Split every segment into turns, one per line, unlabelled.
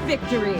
victory!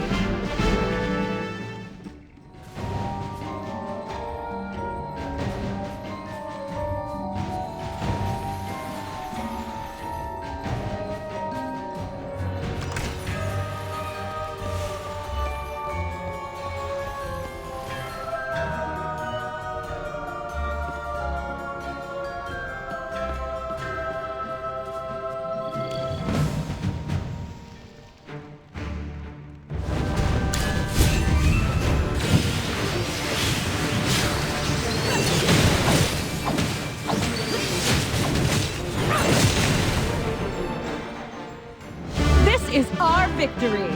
This is our victory!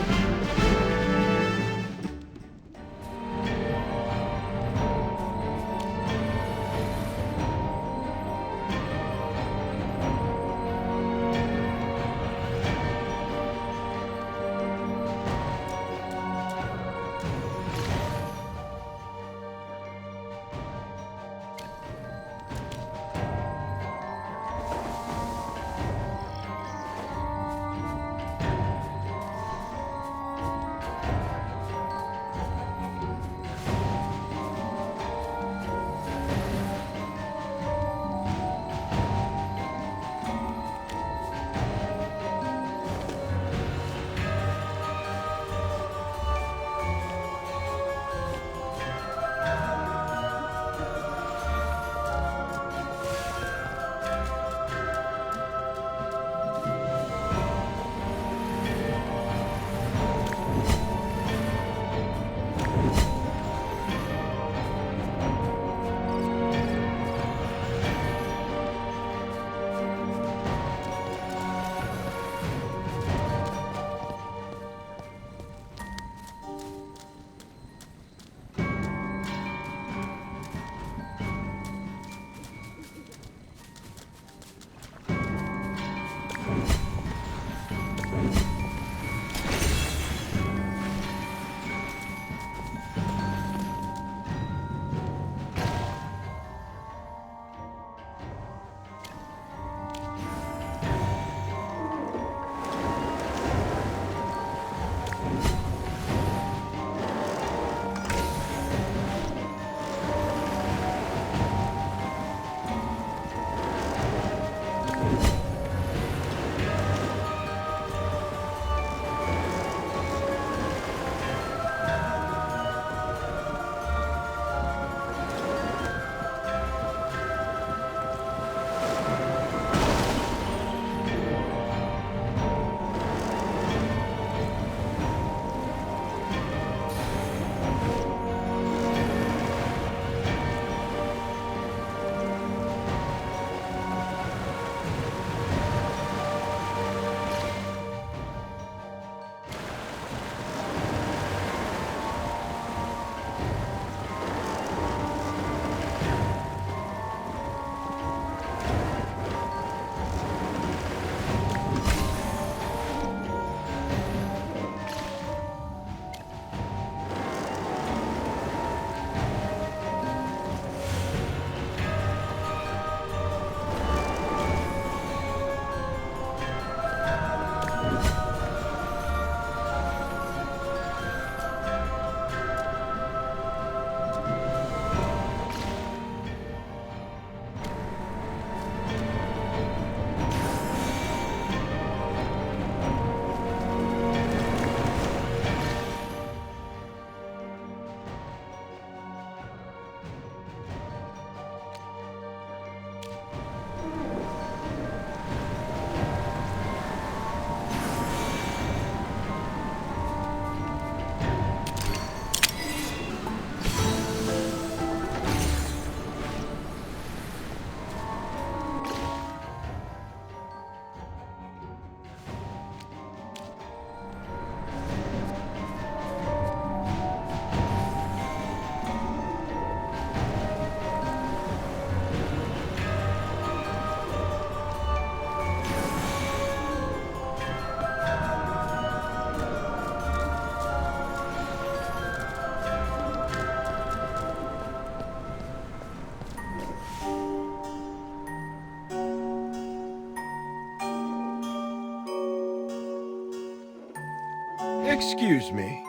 Excuse me.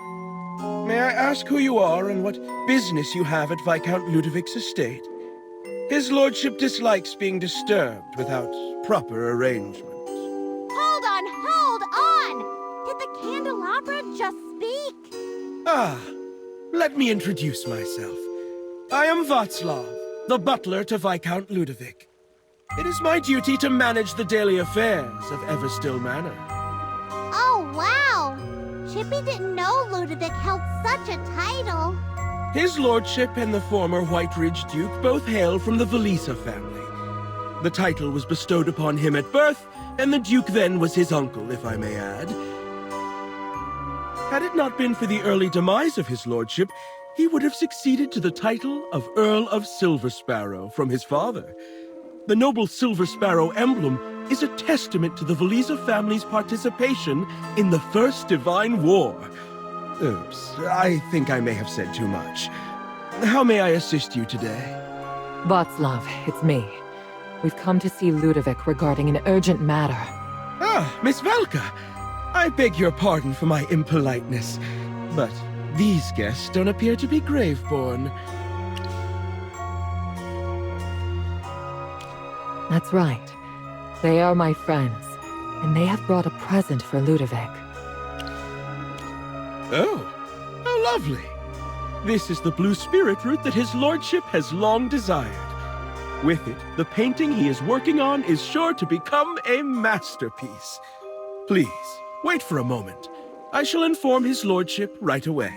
May I ask who you are and what business you have at Viscount Ludovic's estate? His lordship dislikes being disturbed without proper arrangement.
Hold on, hold on! Did the candelabra just speak?
Ah, let me introduce myself. I am Václav, the butler to Viscount Ludovic. It is my duty to manage the daily affairs of Everstill Manor.
Oh, wow! Chippy didn't know Ludovic held such a title.
His lordship and the former White Ridge Duke both hail from the Valisa family. The title was bestowed upon him at birth, and the Duke then was his uncle, if I may add. Had it not been for the early demise of his lordship, he would have succeeded to the title of Earl of Silver Sparrow from his father. The noble Silver Sparrow emblem is a testament to the Valisa family's participation in the First Divine War. Oops, I think I may have said too much. How may I assist you today?
Václav, it's me. We've come to see Ludovic regarding an urgent matter.
Ah, Miss Velka. I beg your pardon for my impoliteness, but these guests don't appear to be graveborn.
That's right. They are my friends, and they have brought a present for Ludovic.
Oh, how lovely. This is the blue spirit root that his lordship has long desired. With it, the painting he is working on is sure to become a masterpiece. Please, wait for a moment. I shall inform his lordship right away.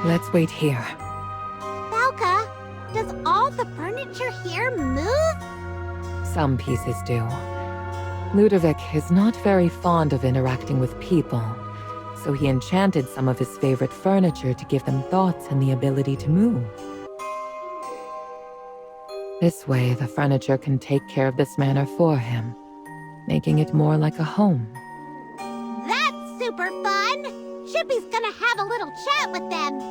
Let's wait here.
Falca, does all the furniture here move?
Some pieces do. Ludovic is not very fond of interacting with people, so he enchanted some of his favorite furniture to give them thoughts and the ability to move. This way, the furniture can take care of this manor for him, making it more like a home.
That's super fun! Chippy's gonna have a little chat with them.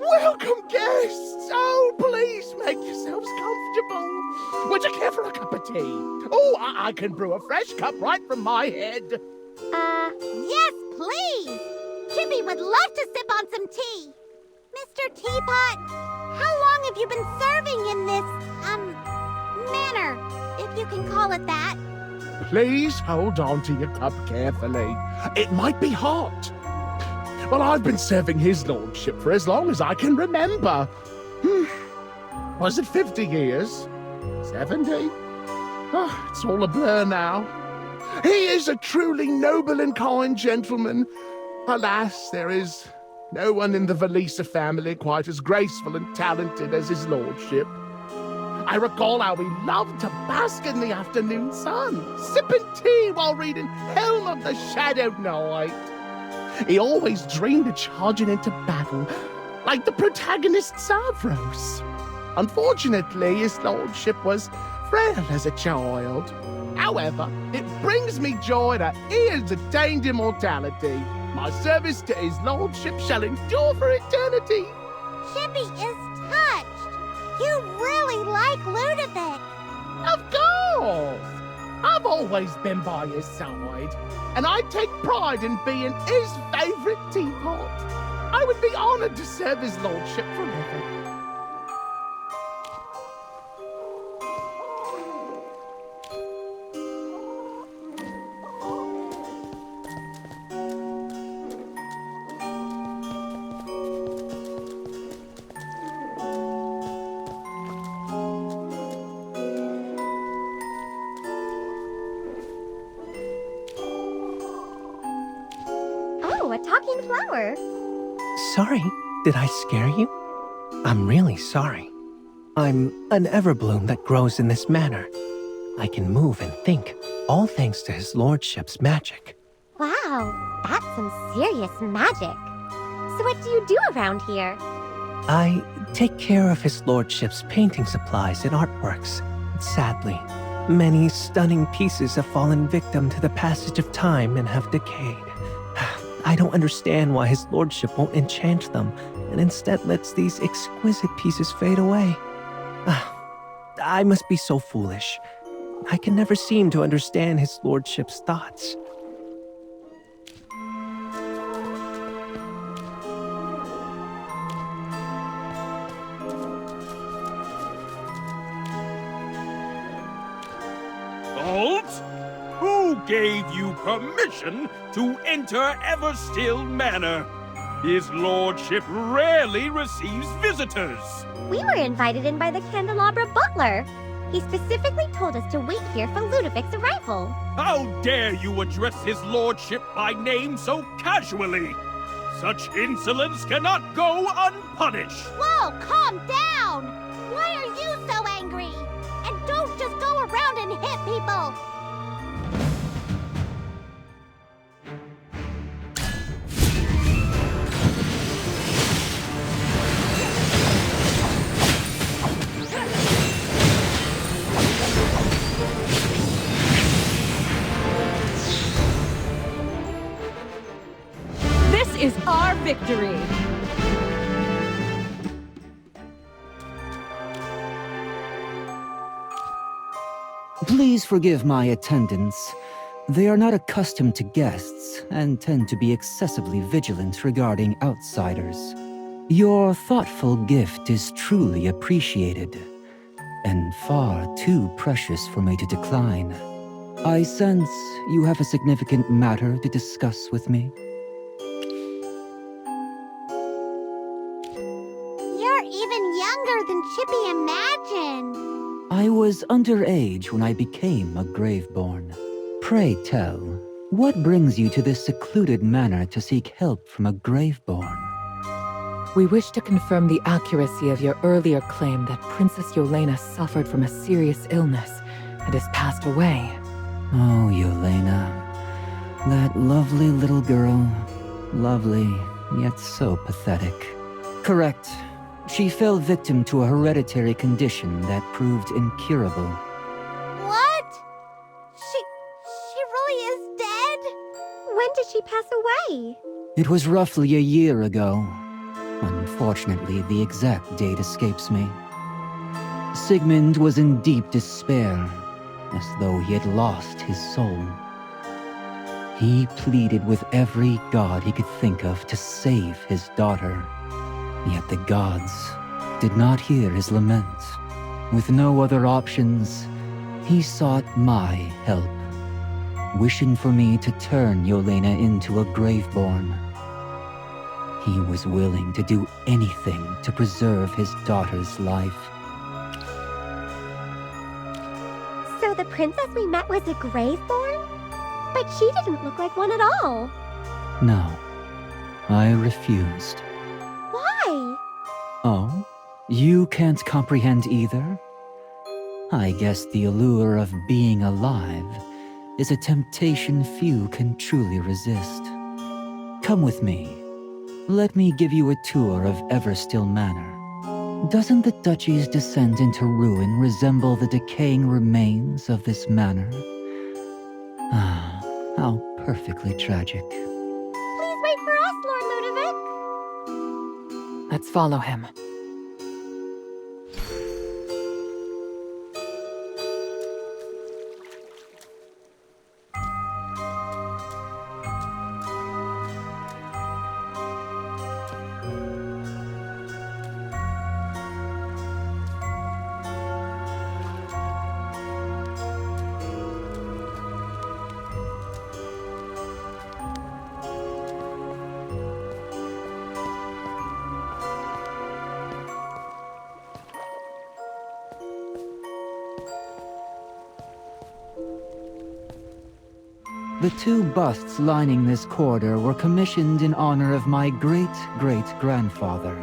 Welcome, guests! Oh, please make yourselves comfortable. Would you care for a cup of tea? Oh, I can brew a fresh cup right from my head.
Yes, please! Chippy would love to sip on some tea. Mr. Teapot, how long have you been serving in this, manor, if you can call it that?
Please hold on to your cup carefully. It might be hot. Well, I've been serving his lordship for as long as I can remember. Was it 50 years? 70? Oh, it's all a blur now. He is a truly noble and kind gentleman. Alas, there is no one in the Valisa family quite as graceful and talented as his lordship. I recall how he loved to bask in the afternoon sun, sipping tea while reading Helm of the Shadowed Knight. He always dreamed of charging into battle, like the protagonist Savros. Unfortunately, his lordship was frail as a child. However, it brings me joy that he has attained immortality. My service to his lordship shall endure for eternity.
Chippy is touched. You really like Ludovic.
Of course! I've always been by his side, and I take pride in being his favorite teapot. I would be honored to serve his lordship forever.
looking flower.
Sorry, did I scare you? I'm really sorry. I'm an everbloom that grows in this manner. I can move and think, all thanks to his lordship's magic.
Wow, that's some serious magic. So what do you do around here?
I take care of his lordship's painting supplies and artworks. Sadly, many stunning pieces have fallen victim to the passage of time and have decayed. I don't understand why his lordship won't enchant them and instead lets these exquisite pieces fade away. I must be so foolish. I can never seem to understand his lordship's thoughts.
Halt! Who gave you permission to enter Everstill Manor? His lordship rarely receives visitors.
We were invited in by the Candelabra butler. He specifically told us to wait here for Ludovic's arrival.
How dare you address his lordship by name so casually? Such insolence cannot go unpunished.
Whoa, calm down! Why are you so angry? And don't just go around and hit people!
This is our victory.
Please forgive my attendants. They are not accustomed to guests and tend to be excessively vigilant regarding outsiders. Your thoughtful gift is truly appreciated, and far too precious for me to decline. I sense you have a significant matter to discuss with me.
You're even younger than Chippy imagined.
I was underage when I became a Graveborn. Pray tell, what brings you to this secluded manor to seek help from a Graveborn?
We wish to confirm the accuracy of your earlier claim that Princess Yelena suffered from a serious illness and has passed away.
Oh, Yelena. That lovely little girl. Lovely, yet so pathetic. Correct. She fell victim to a hereditary condition that proved incurable.
What? She really is dead? When did she pass away?
It was roughly a year ago. Unfortunately, the exact date escapes me. Sigmund was in deep despair, as though he had lost his soul. He pleaded with every god he could think of to save his daughter. Yet the gods did not hear his lament. With no other options, he sought my help, wishing for me to turn Yelena into a Graveborn. He was willing to do anything to preserve his daughter's life.
So the princess we met was a Graveborn? But she didn't look like one at all.
No, I refused.
Why?
Oh, you can't comprehend either? I guess the allure of being alive is a temptation few can truly resist. Come with me. Let me give you a tour of Everstill Manor. Doesn't the duchy's descent into ruin resemble the decaying remains of this manor? Ah, how perfectly tragic.
Please wait for us, Lord Ludovic.
Let's follow him.
The two busts lining this corridor were commissioned in honor of my great-great-grandfather.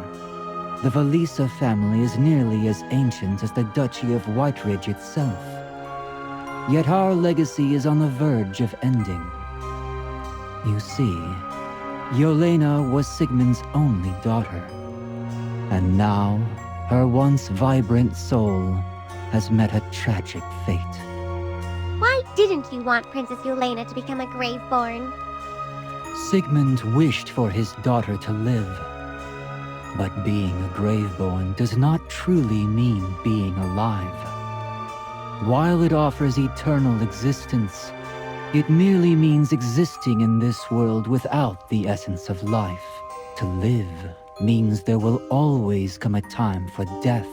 The Valisa family is nearly as ancient as the Duchy of Whiteridge itself. Yet our legacy is on the verge of ending. You see, Yelena was Sigmund's only daughter. And now, her once vibrant soul has met a tragic fate.
Why didn't you want Princess Yelena to become a Graveborn?
Sigmund wished for his daughter to live. But being a Graveborn does not truly mean being alive. While it offers eternal existence, it merely means existing in this world without the essence of life. To live means there will always come a time for death.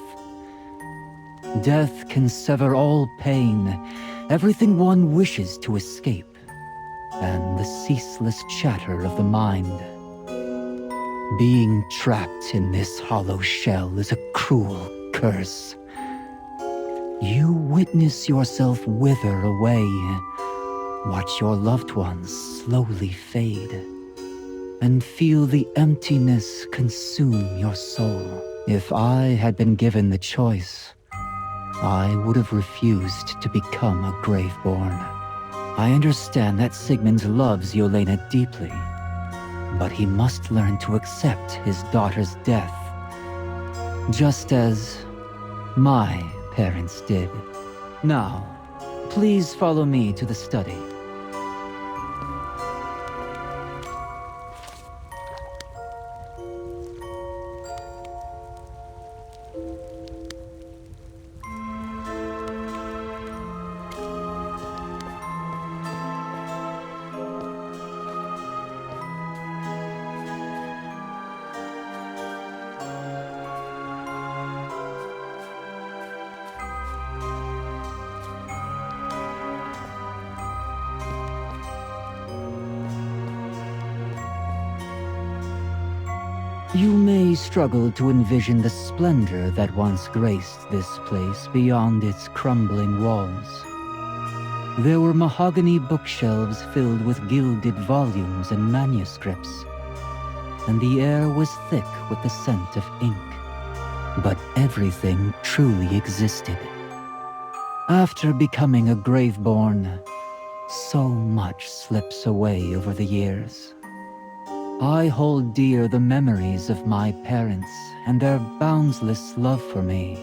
Death can sever all pain, everything one wishes to escape, and the ceaseless chatter of the mind. Being trapped in this hollow shell is a cruel curse. You witness yourself wither away, watch your loved ones slowly fade, and feel the emptiness consume your soul. If I had been given the choice, I would have refused to become a Graveborn. I understand that Sigmund loves Yelena deeply, but he must learn to accept his daughter's death, just as my parents did. Now, please follow me to the study. You may struggle to envision the splendor that once graced this place beyond its crumbling walls. There were mahogany bookshelves filled with gilded volumes and manuscripts, and the air was thick with the scent of ink. But everything truly existed. After becoming a Graveborn, so much slips away over the years. I hold dear the memories of my parents and their boundless love for me.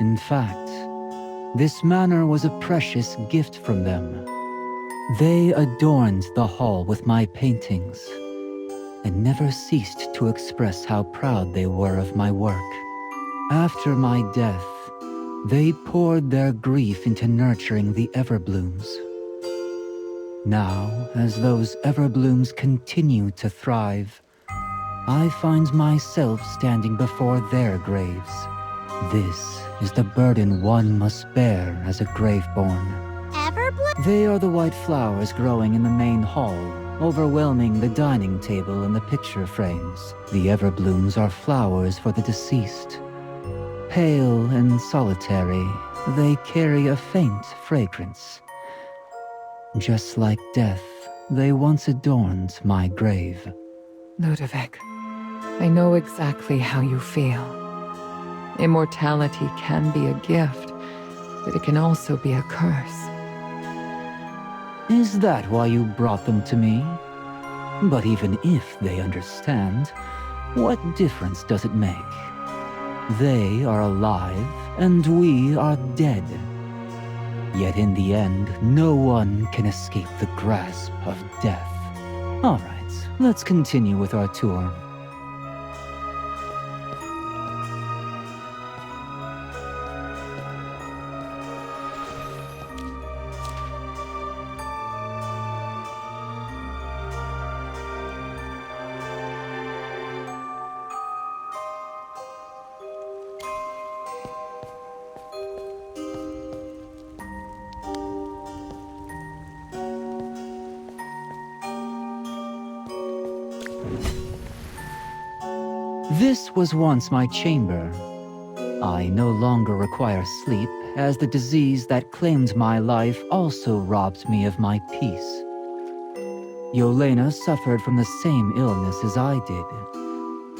In fact, this manor was a precious gift from them. They adorned the hall with my paintings and never ceased to express how proud they were of my work. After my death, they poured their grief into nurturing the Everblooms. Now, as those Everblooms continue to thrive, I find myself standing before their graves. This is the burden one must bear as a Graveborn.
Everbloom?
They are the white flowers growing in the main hall, overwhelming the dining table and the picture frames. The Everblooms are flowers for the deceased. Pale and solitary, they carry a faint fragrance. Just like death, they once adorned my grave.
Ludovic, I know exactly how you feel. Immortality can be a gift, but it can also be a curse.
Is that why you brought them to me? But even if they understand, what difference does it make? They are alive, and we are dead. Yet in the end, no one can escape the grasp of death. All right, let's continue with our tour. This was once my chamber. I no longer require sleep, as the disease that claimed my life also robbed me of my peace. Yelena suffered from the same illness as I did,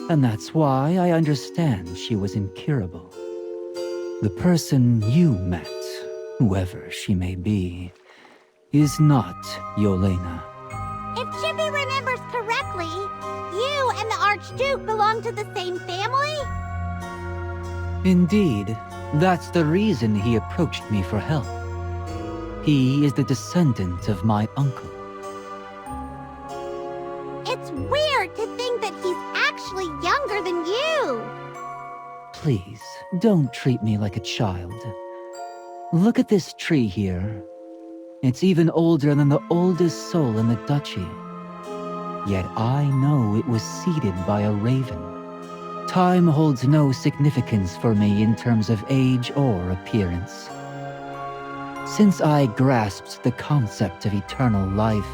and that's why I understand she was incurable. The person you met, whoever she may be, is not Yelena.
If Chippy remembers correctly, you and the Archduke belong to the same family?
Indeed, that's the reason he approached me for help. He is the descendant of my uncle.
It's weird to think that he's actually younger than you.
Please, don't treat me like a child. Look at this tree here. It's even older than the oldest soul in the duchy. Yet I know it was seeded by a raven. Time holds no significance for me in terms of age or appearance. Since I grasped the concept of eternal life,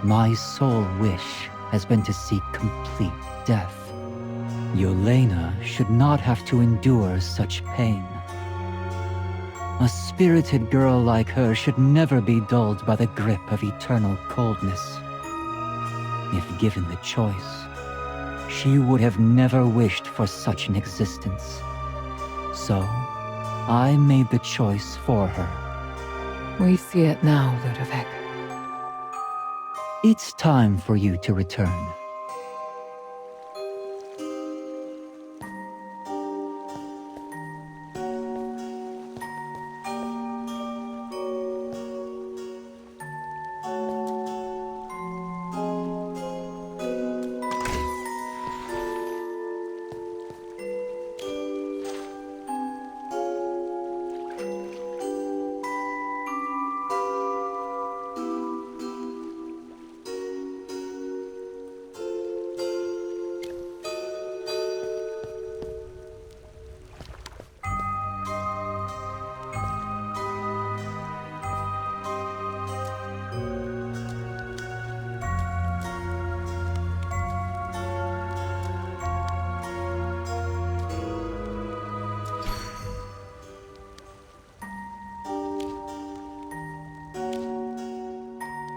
my sole wish has been to seek complete death. Yelena should not have to endure such pain. A spirited girl like her should never be dulled by the grip of eternal coldness. If given the choice, she would have never wished for such an existence. So, I made the choice for her.
We see it now, Ludovic.
It's time for you to return.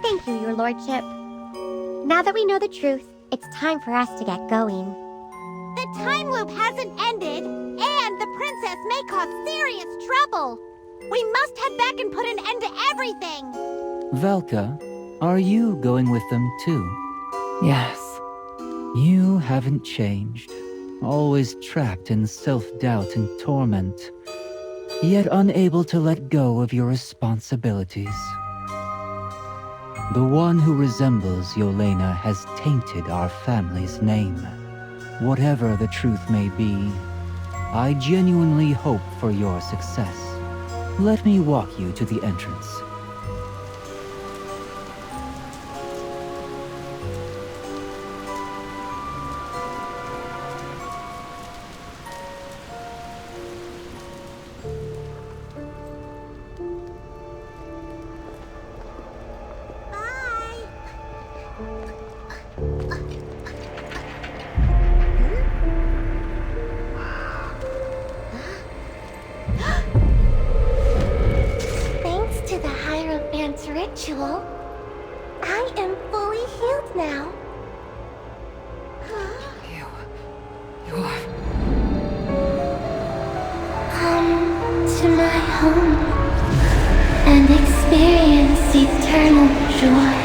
Thank you, Your Lordship. Now that we know the truth, it's time for us to get going. The time loop hasn't ended, and the princess may cause serious trouble. We must head back and put an end to everything.
Velka, are you going with them too?
Yes.
You haven't changed. Always trapped in self-doubt and torment, yet unable to let go of your responsibilities. The one who resembles Yelena has tainted our family's name. Whatever the truth may be, I genuinely hope for your success. Let me walk you to the entrance.
Thanks to the Hierophant's ritual, I am fully healed now.
You're...
Come to my home and experience eternal joy.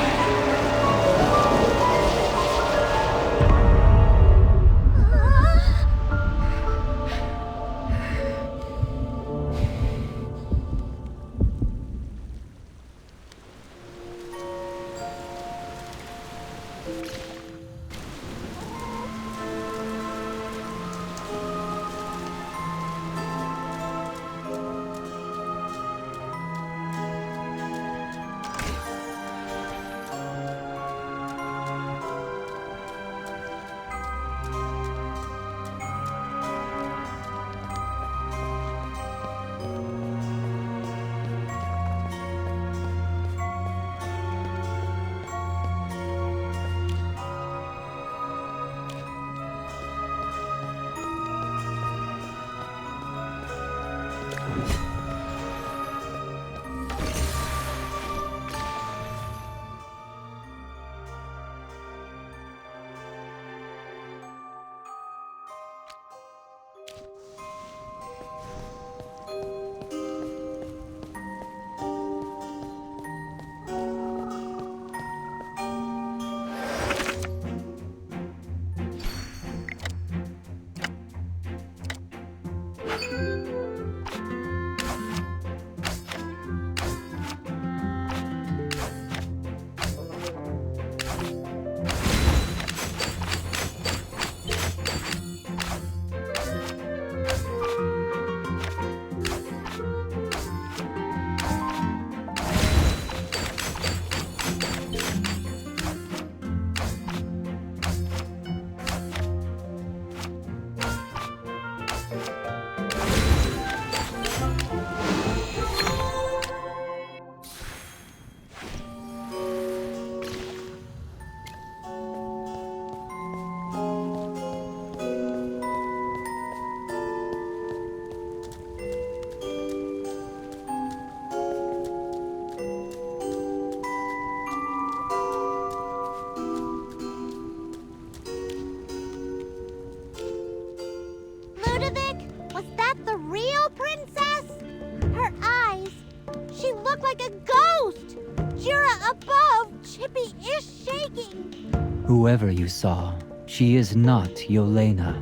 like a ghost! Jura above, Chippy is shaking!
Whoever you saw, she is not Yelena.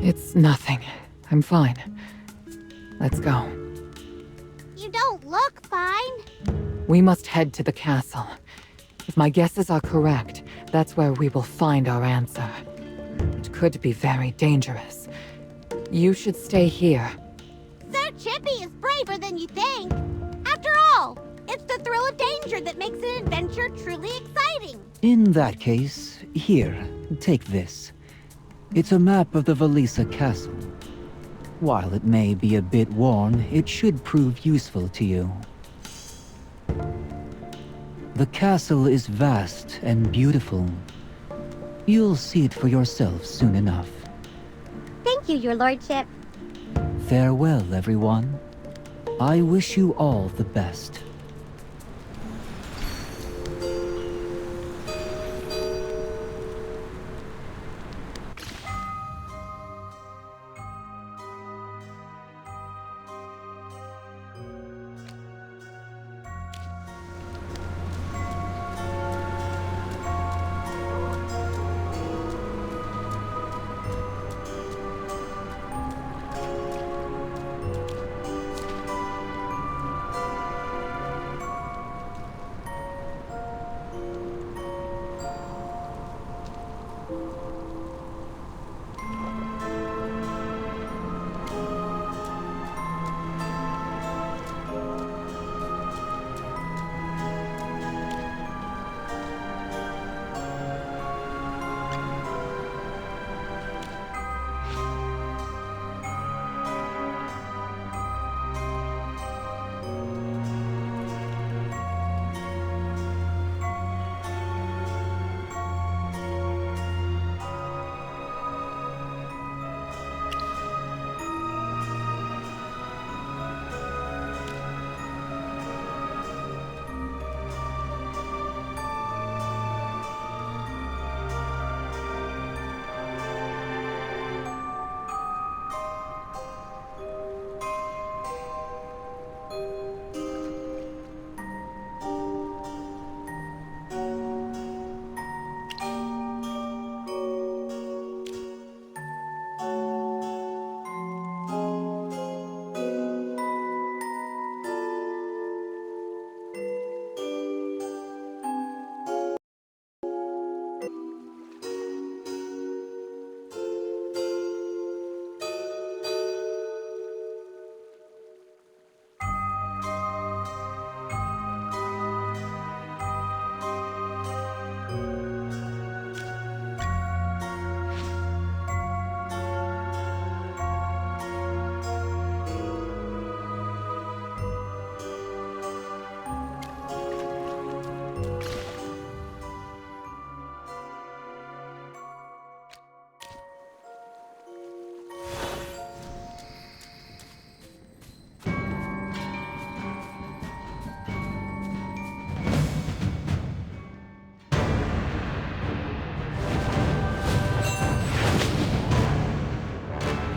It's nothing. I'm fine. Let's go.
You don't look fine.
We must head to the castle. If my guesses are correct, that's where we will find our answer. It could be very dangerous. You should stay here.
Sir Chippy is braver than you think. After all, it's the thrill of danger that makes an adventure truly exciting.
In that case, here, take this. It's a map of the Valisa Castle. While it may be a bit worn, it should prove useful to you. The castle is vast and beautiful. You'll see it for yourself soon enough.
Thank you, your lordship.
Farewell, everyone. I wish you all the best.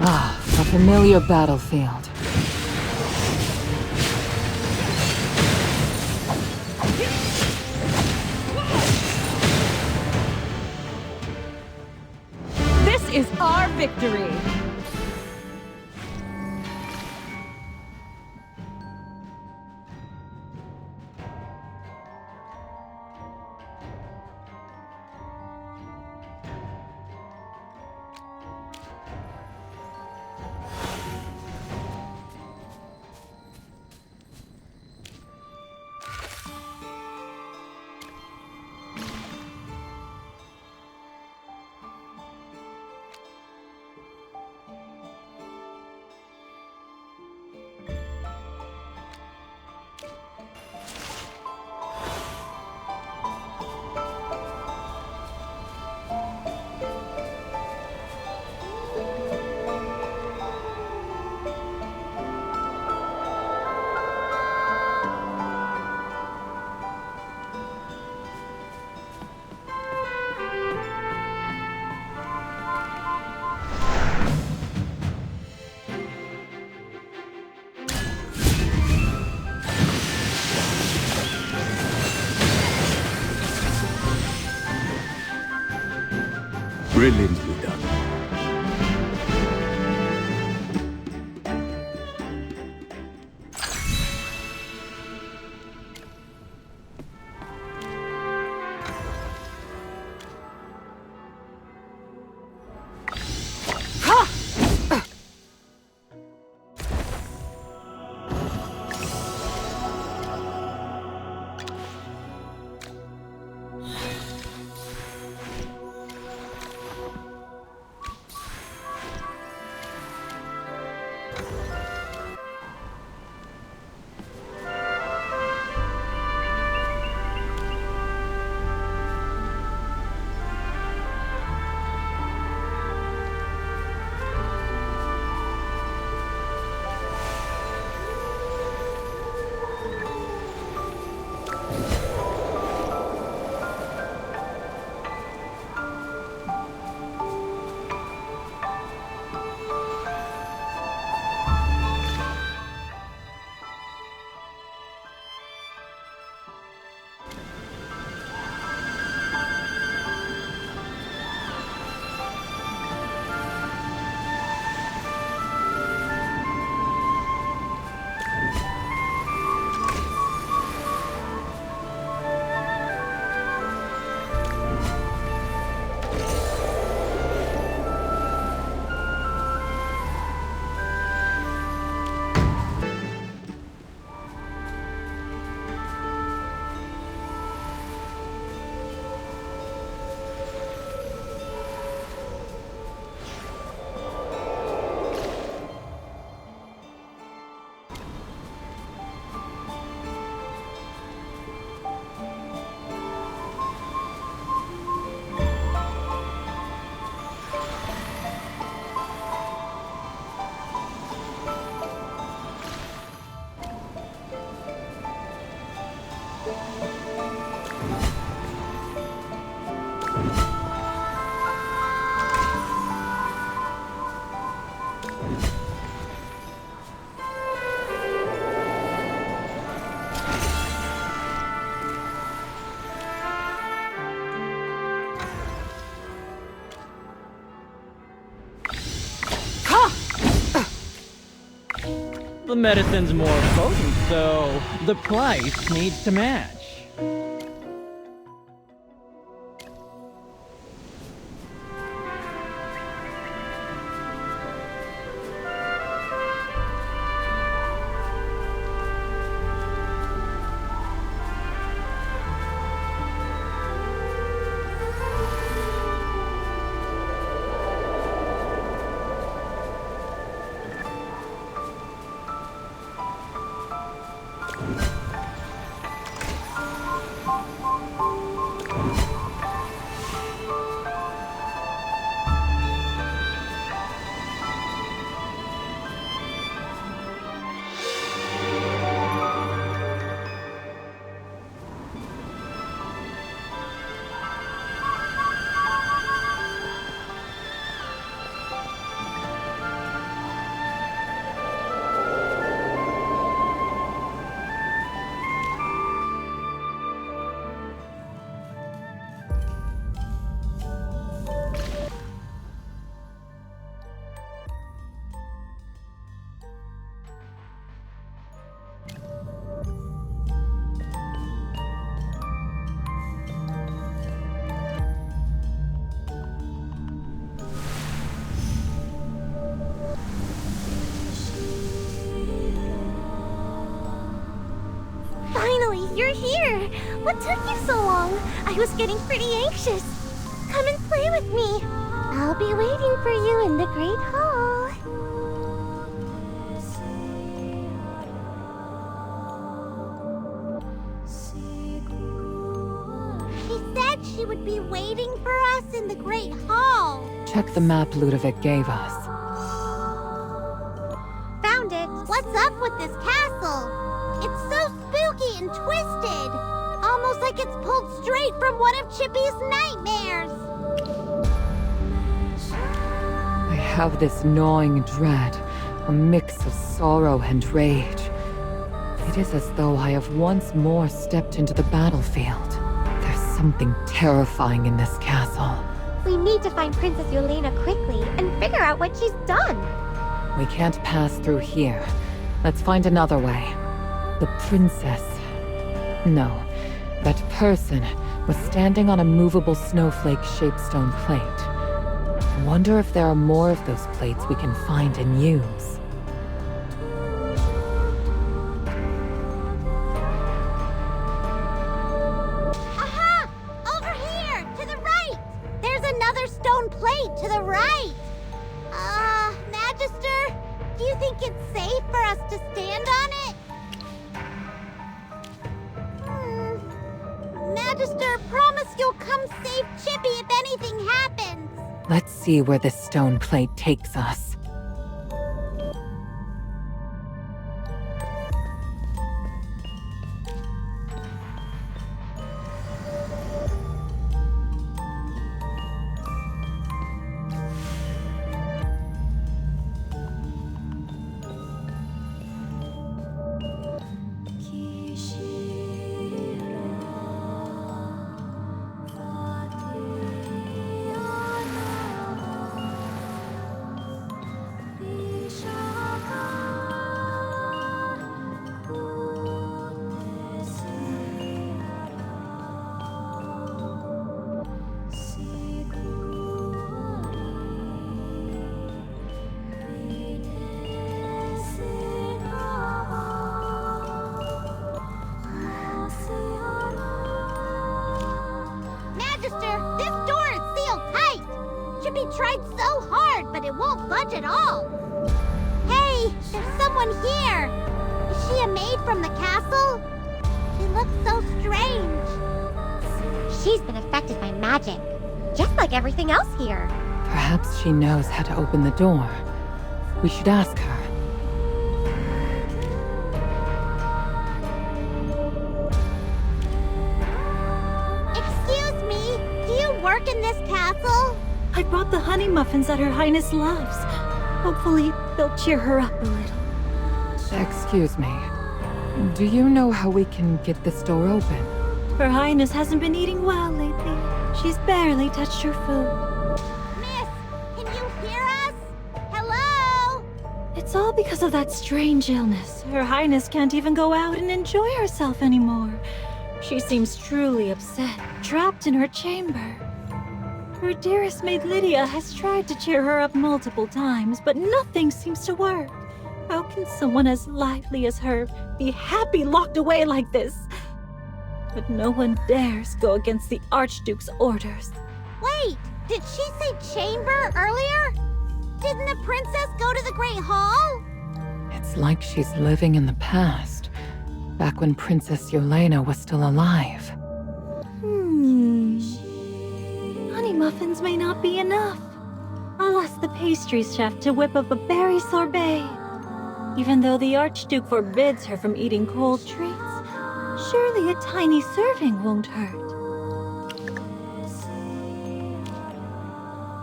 Ah, a familiar battlefield.
This is our victory!
Brilliantly done.
The medicine's more potent, so the price needs to match.
You're here! What took you so long? I was getting pretty anxious. Come and play with me. I'll be waiting for you in the Great Hall. She said she would be waiting for us in the Great Hall.
Check the map Ludovic gave us.
Found it. What's up with this castle? It's so spooky and twisted. Almost like it's pulled straight from one of Chippy's nightmares.
I have this gnawing dread, a mix of sorrow and rage. It is as though I have once more stepped into the battlefield. There's something terrifying in this castle.
We need to find Princess Yelena quickly and figure out what she's done.
We can't pass through here. Let's find another way. The princess... No, that person was standing on a movable snowflake-shaped stone plate. I wonder if there are more of those plates we can find and use.
Aha! Over here! To the right! There's another stone plate to the right! Magister, do you think it's safe for us to stand on it? Magister, promise you'll come save Chippy if anything happens!
Let's see where this stone plate takes us.
Chippy tried so hard, but it won't budge at all. Hey, there's someone here. Is she a maid from the castle? She looks so strange. She's been affected by magic, just like everything else here.
Perhaps she knows how to open the door. We should ask her.
Excuse me, do you work in this castle?
I brought the honey muffins that Her Highness loves. Hopefully, they'll cheer her up a little.
Excuse me. Do you know how we can get this door open?
Her Highness hasn't been eating well lately. She's barely touched her food.
Miss, can you hear us? Hello?
It's all because of that strange illness. Her Highness can't even go out and enjoy herself anymore. She seems truly upset, trapped in her chamber. Her dearest maid Lydia has tried to cheer her up multiple times, but nothing seems to work. How can someone as lively as her be happy locked away like this? But no one dares go against the Archduke's orders.
Wait, did she say chamber earlier? Didn't the princess go to the Great Hall?
It's like she's living in the past, back when Princess Yelena was still alive.
Honey muffins may not be enough. I'll ask the pastry chef to whip up a berry sorbet. Even though the Archduke forbids her from eating cold treats, surely a tiny serving won't hurt.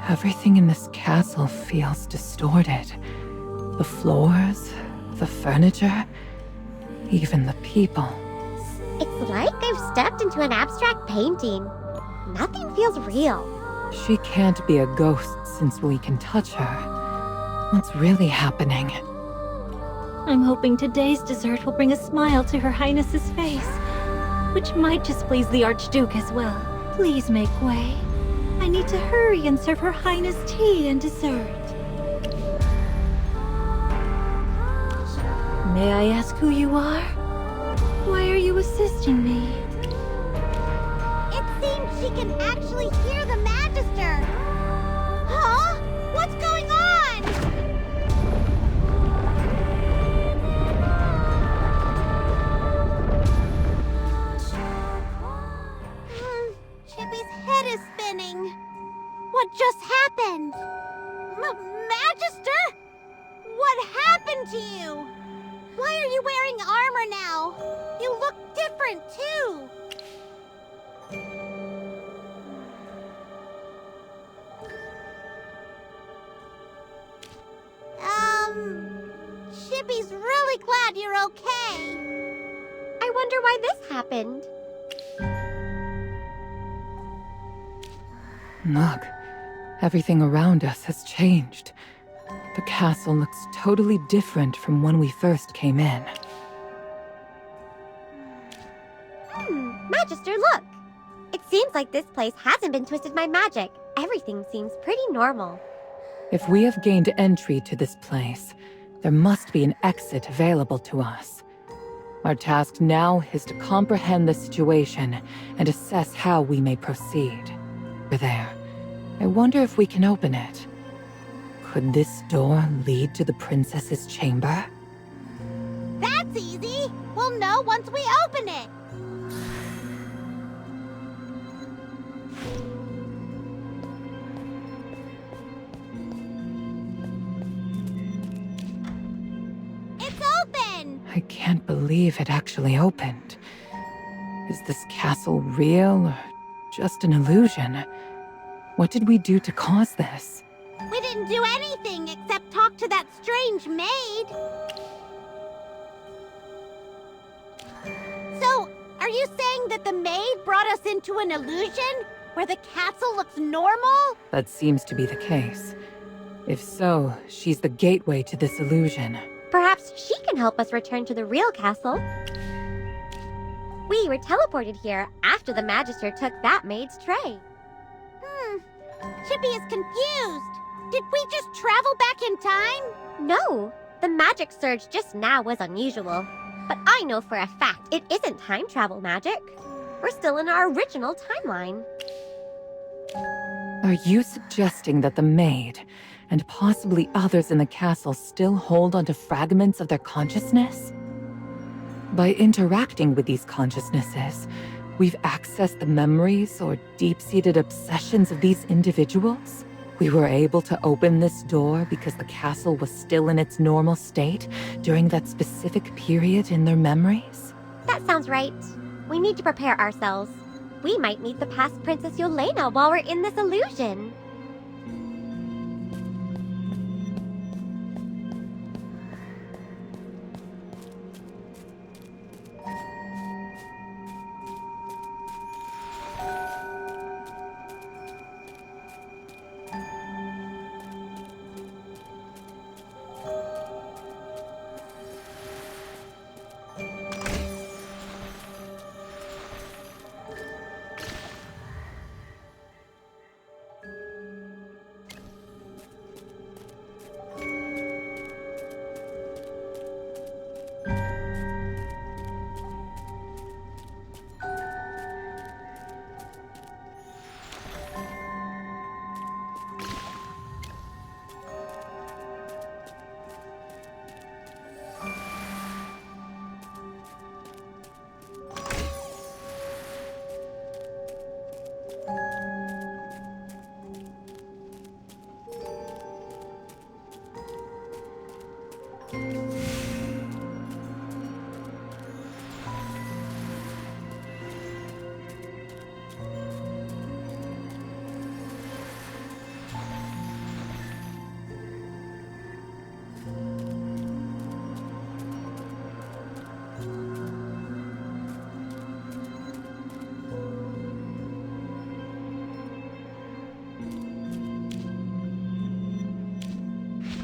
Everything in this castle feels distorted. The floors, the furniture, even the people.
It's like I've stepped into an abstract painting. Nothing feels real.
She can't be a ghost since we can touch her. What's really happening?
I'm hoping today's dessert will bring a smile to Her Highness's face, which might just please the Archduke as well. Please make way. I need to hurry and serve Her Highness tea and dessert. May I ask who you are? Why are you assisting me?
It seems she can actually hear the Magister. Huh? What's going on? Chippy's head is spinning. What just happened? Magister? What happened to you? Why are you wearing armor now? You look different, too. Chippy's really glad you're okay. I wonder why this happened.
Look, Everything around us has changed. The castle looks totally different from when we first came in.
Magister, look! It seems like this place hasn't been twisted by magic. Everything seems pretty normal.
If we have gained entry to this place, there must be an exit available to us. Our task now is to comprehend the situation and assess how we may proceed. Over there. I wonder if we can open it. Could this door lead to the princess's chamber?
That's easy! We'll know once we open it! It's open!
I can't believe it actually opened. Is this castle real or just an illusion? What did we do to cause this?
We didn't do anything except talk to that strange maid. So, are you saying that the maid brought us into an illusion where the castle looks normal?
That seems to be the case. If so, she's the gateway to this illusion.
Perhaps she can help us return to the real castle. We were teleported here after the Magister took that maid's tray. Chippy is confused. Did we just travel back in time? No, the magic surge just now was unusual. But I know for a fact it isn't time travel magic. We're still in our original timeline.
Are you suggesting that the maid, and possibly others in the castle, still hold onto fragments of their consciousness? By interacting with these consciousnesses, we've accessed the memories or deep-seated obsessions of these individuals? We were able to open this door because the castle was still in its normal state during that specific period in their memories?
That sounds right. We need to prepare ourselves. We might meet the past Princess Yelena while we're in this illusion.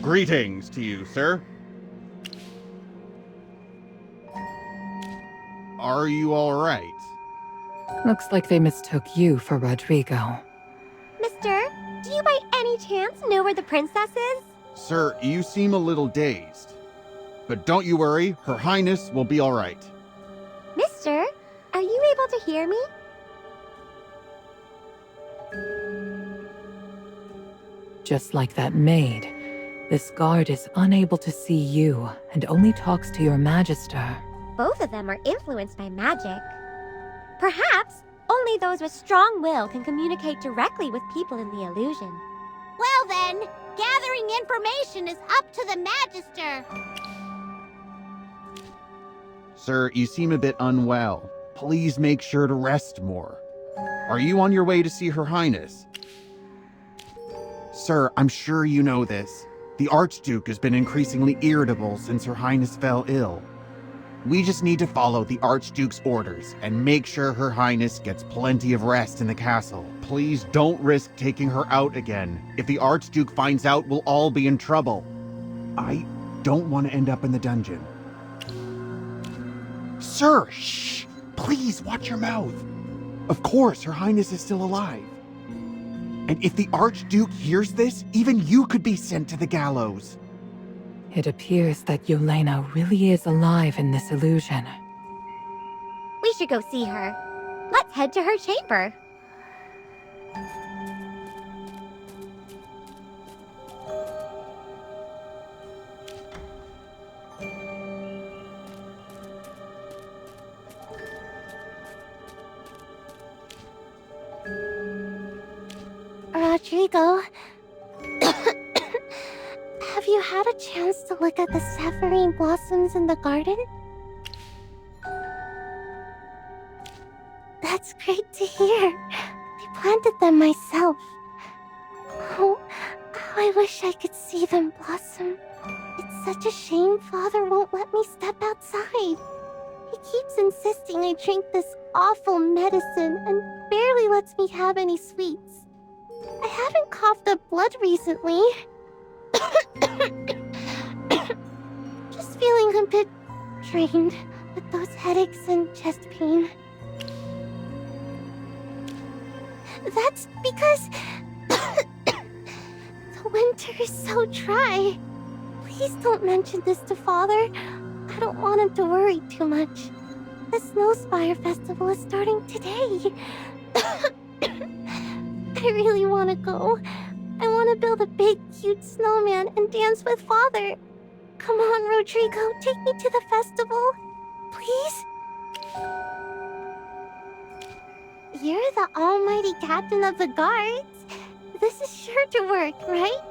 Greetings to you, sir. Are you all right?
Looks like they mistook you for Rodrigo.
Mister, do you by any chance know where the princess is?
Sir, you seem a little dazed. But don't you worry, Her Highness will be all right.
Mister, are you able to hear me?
Just like that maid, this guard is unable to see you and only talks to your Magister.
Both of them are influenced by magic. Perhaps only those with strong will can communicate directly with people in the illusion. Well then, gathering information is up to the Magister.
Sir, you seem a bit unwell. Please make sure to rest more. Are you on your way to see Her Highness? Sir, I'm sure you know this. The Archduke has been increasingly irritable since Her Highness fell ill. We just need to follow the Archduke's orders and make sure Her Highness gets plenty of rest in the castle. Please don't risk taking her out again. If the Archduke finds out, we'll all be in trouble. I don't want to end up in the dungeon. Sir, shh! Please watch your mouth. Of course, Her Highness is still alive. And if the Archduke hears this, even you could be sent to the gallows.
It appears that Yelena really is alive in this illusion.
We should go see her. Let's head to her chamber. Rodrigo, have you had a chance to look at the sapphirine blossoms in the garden? That's great to hear. I planted them myself. Oh, how I wish I could see them blossom. It's such a shame Father won't let me step outside. He keeps insisting I drink this awful medicine and barely lets me have any sweets. I haven't coughed up blood recently. Just feeling a bit drained with those headaches and chest pain. That's because the winter is so dry. Please don't mention this to Father. I don't want him to worry too much. The Snowspire Festival is starting today. I really want to go. I want to build a big, cute snowman and dance with Father. Come on, Rodrigo, take me to the festival. Please? You're the almighty captain of the guards. This is sure to work, right?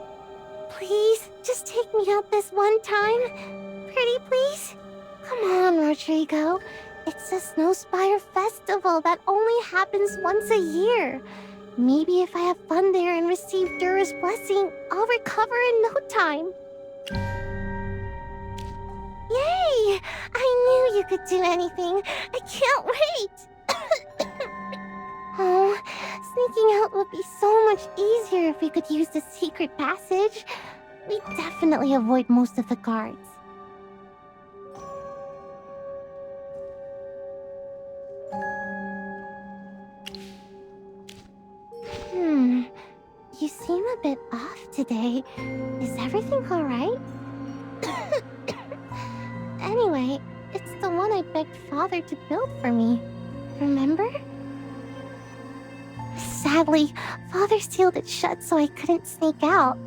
Please, just take me out this one time. Pretty please? Come on, Rodrigo. It's the Snowspire Festival that only happens once a year. Maybe if I have fun there and receive Dura's blessing, I'll recover in no time. Yay! I knew you could do anything. I can't wait! Oh, sneaking out would be so much easier if we could use the secret passage. We'd definitely avoid most of the guards. You seem a bit off today. Is everything alright? Anyway, it's the one I begged Father to build for me. Remember? Sadly, Father sealed it shut so I couldn't sneak out.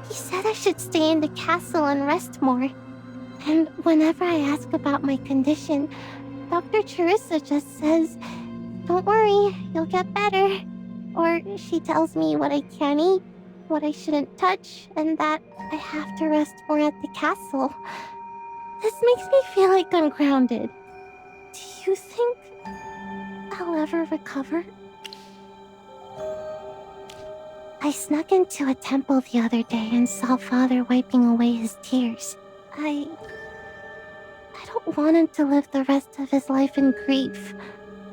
He said I should stay in the castle and rest more. And whenever I ask about my condition, Dr. Charissa just says, "Don't worry, you'll get better." Or she tells me what I can eat, what I shouldn't touch, and that I have to rest more at the castle. This makes me feel like I'm grounded. Do you think I'll ever recover? I snuck into a temple the other day and saw Father wiping away his tears. I don't want him to live the rest of his life in grief.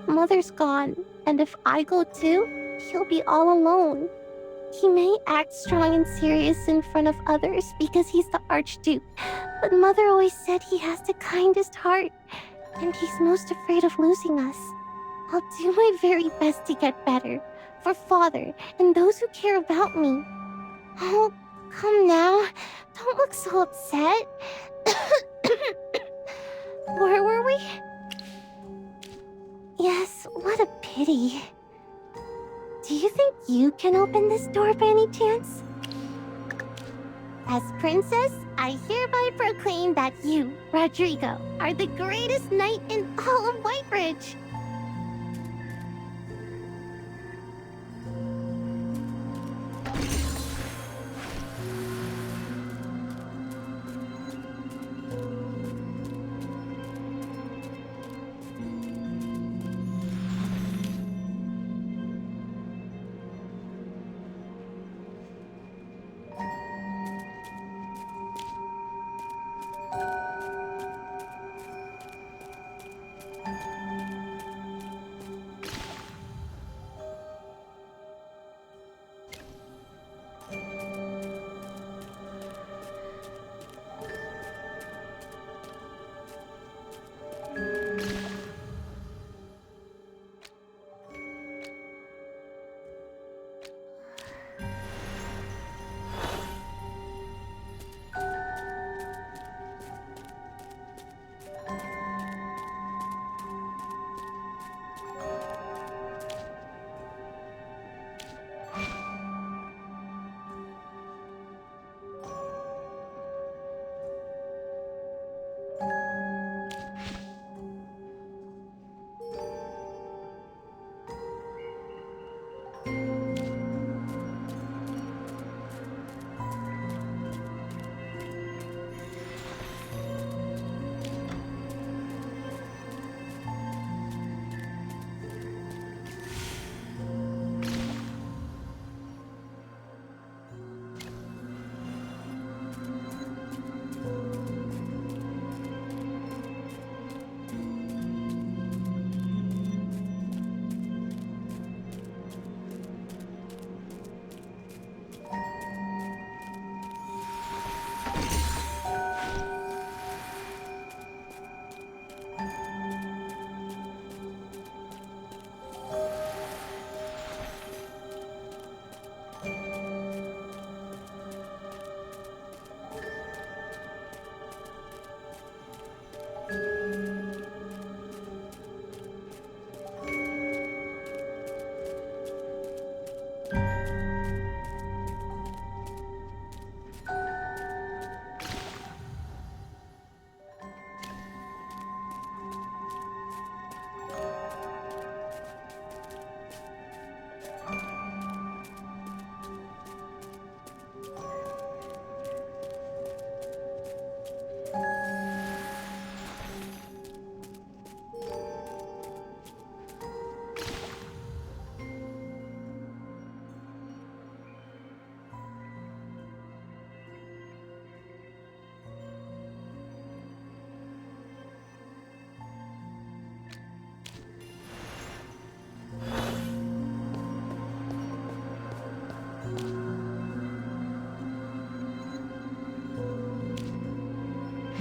Mother's gone, and if I go too, he'll be all alone. He may act strong and serious in front of others because he's the Archduke, but Mother always said he has the kindest heart, and he's most afraid of losing us. I'll do my very best to get better, for Father and those who care about me. Oh, come now. Don't look so upset. Where were we? Yes, what a pity. Do you think you can open this door by any chance? As princess, I hereby proclaim that you, Rodrigo, are the greatest knight in all of Whitebridge.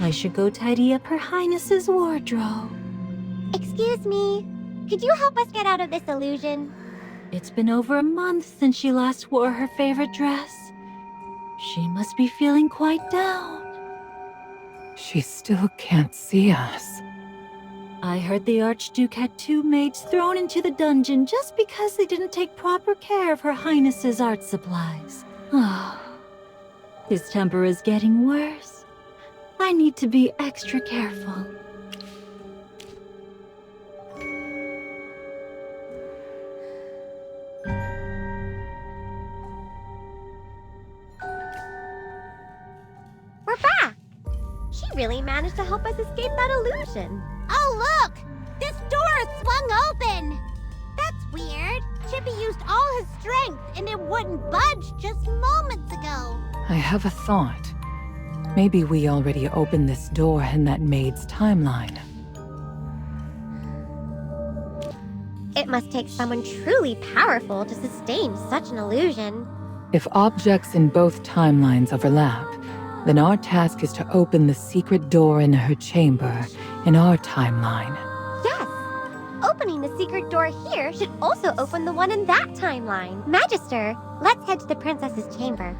I should go tidy up Her Highness's wardrobe.
Excuse me. Could you help us get out of this illusion?
It's been over a month since she last wore her favorite dress. She must be feeling quite down.
She still can't see us.
I heard the Archduke had 2 maids thrown into the dungeon just because they didn't take proper care of Her Highness's art supplies. His temper is getting worse. I need to be extra careful.
We're back! She really managed to help us escape that illusion. Oh, look! This door is swung open! That's weird. Chippy used all his strength, and it wouldn't budge just moments ago.
I have a thought. Maybe we already opened this door in that maid's timeline.
It must take someone truly powerful to sustain such an illusion.
If objects in both timelines overlap, then our task is to open the secret door in her chamber in our timeline.
Yes! Opening the secret door here should also open the one in that timeline. Magister, let's head to the princess's chamber.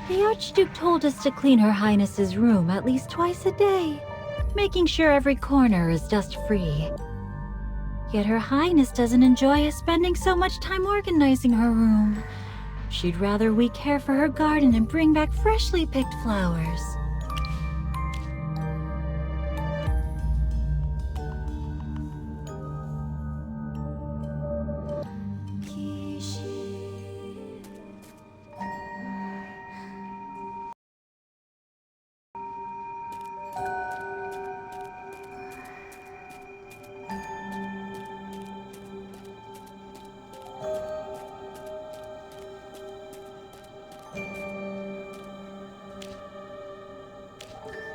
The Archduke told us to clean Her Highness's room at least twice a day, making sure every corner is dust-free. Yet Her Highness doesn't enjoy us spending so much time organizing her room. She'd rather we care for her garden and bring back freshly picked flowers.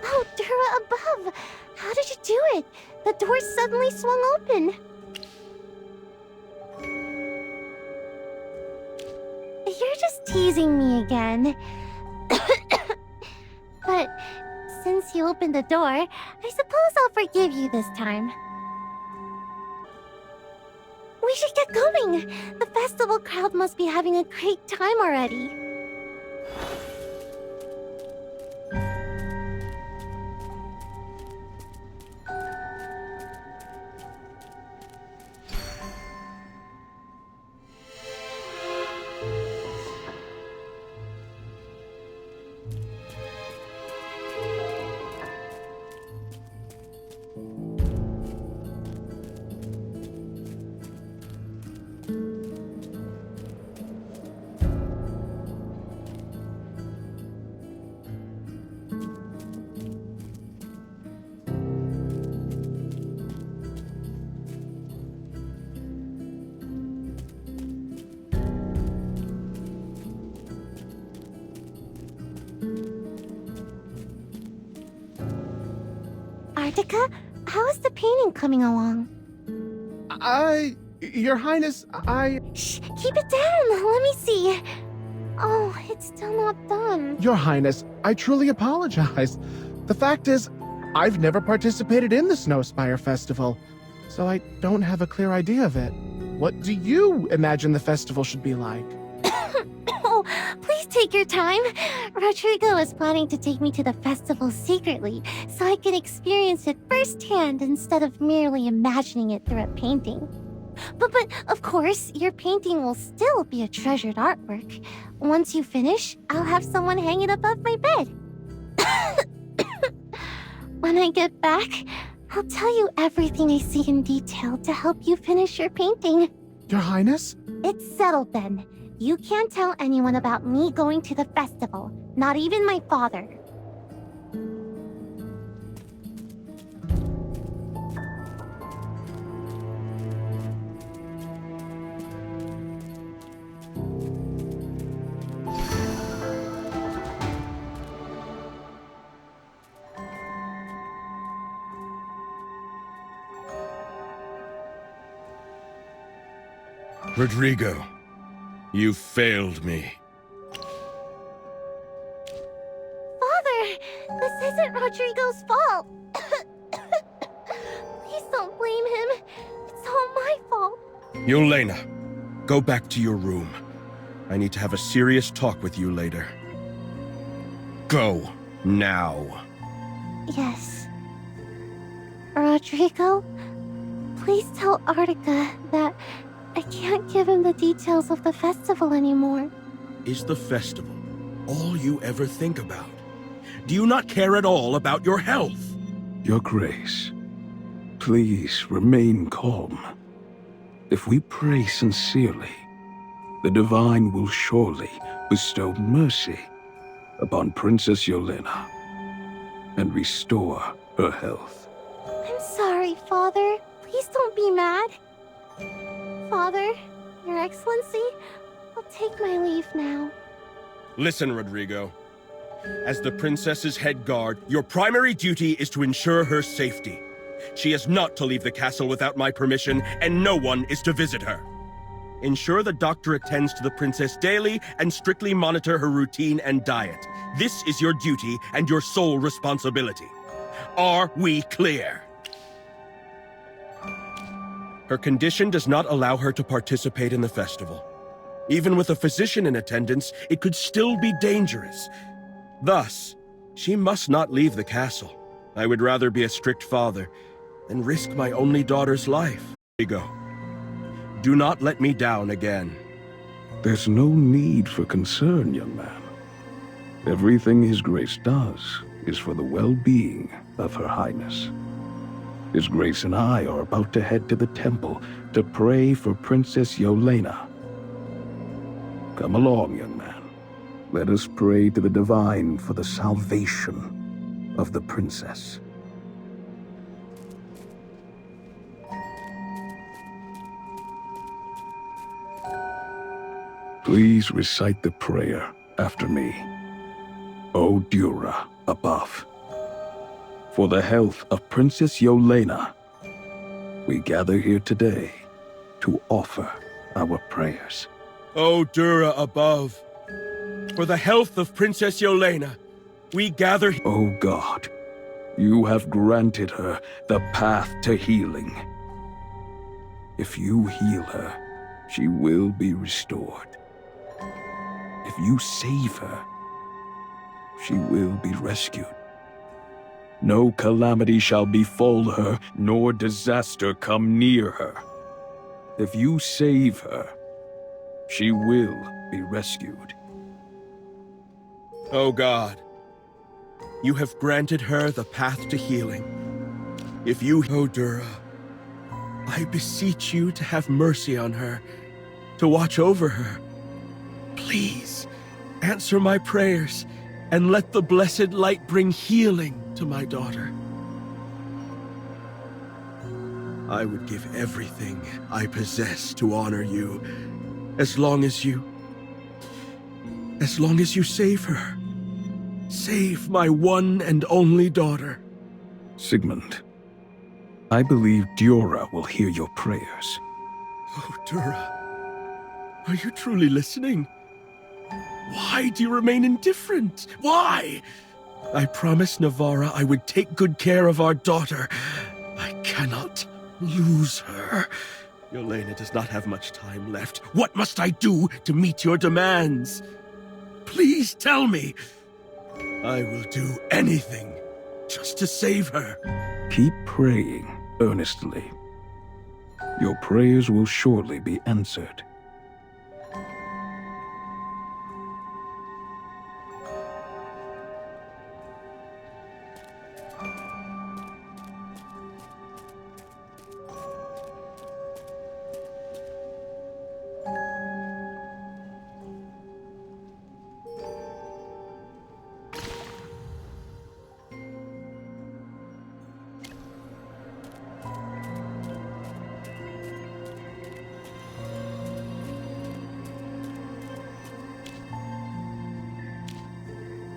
Oh, Dura above! How did you do it? The door suddenly swung open. You're just teasing me again. But since you opened the door, I suppose I'll forgive you this time. We should get going! The festival crowd must be having a great time already. Artica, how is the painting coming along?
Your Highness,
Shh, keep it down. Let me see. Oh, it's still not done.
Your Highness, I truly apologize. The fact is, I've never participated in the Snowspire Festival, so I don't have a clear idea of it. What do you imagine the festival should be like?
Oh, please take your time. Rodrigo is planning to take me to the festival secretly, so I can experience it firsthand instead of merely imagining it through a painting. But of course, your painting will still be a treasured artwork. Once you finish, I'll have someone hang it above my bed. When I get back, I'll tell you everything I see in detail to help you finish your painting.
Your Highness?
It's settled then. You can't tell anyone about me going to the festival, not even my father.
Rodrigo, you failed me.
Father, this isn't Rodrigo's fault. Please don't blame him. It's all my fault.
Yelena, go back to your room. I need to have a serious talk with you later. Go, now.
Yes. Rodrigo, please tell Artica that I can't give him the details of the festival anymore.
Is the festival all you ever think about? Do you not care at all about your health?
Your Grace, please remain calm. If we pray sincerely, the Divine will surely bestow mercy upon Princess Yelena and restore her health.
I'm sorry, Father. Please don't be mad. Father, Your Excellency, I'll take my leave now.
Listen, Rodrigo. As the princess's head guard, your primary duty is to ensure her safety. She is not to leave the castle without my permission, and no one is to visit her. Ensure the doctor attends to the princess daily and strictly monitor her routine and diet. This is your duty and your sole responsibility. Are we clear? Her condition does not allow her to participate in the festival. Even with a physician in attendance, it could still be dangerous. Thus, she must not leave the castle. I would rather be a strict father than risk my only daughter's life. Here you go. Do not let me down again.
There's no need for concern, young man. Everything His Grace does is for the well-being of Her Highness. His Grace and I are about to head to the temple to pray for Princess Yelena. Come along, young man. Let us pray to the Divine for the salvation of the princess. Please recite the prayer after me. O Dura above. For the health of Princess Yelena, we gather here today to offer our prayers.
O Dura above, for the health of Princess Yelena, we gather...
O God, you have granted her the path to healing. If you heal her, she will be restored. If you save her, she will be rescued. No calamity shall befall her, nor disaster come near her. If you save her, she will be rescued.
O God, you have granted her the path to healing. If you, O Dura, I beseech you to have mercy on her, to watch over her. Please, answer my prayers, and let the blessed light bring healing to my daughter. I would give everything I possess to honor you, as long as you save her. Save my one and only daughter.
Sigmund, I believe Dura will hear your prayers.
Oh, Dura, are you truly listening? Why do you remain indifferent? Why? I promised Navara I would take good care of our daughter. I cannot lose her. Yelena does not have much time left. What must I do to meet your demands? Please tell me. I will do anything just to save her.
Keep praying earnestly. Your prayers will surely be answered.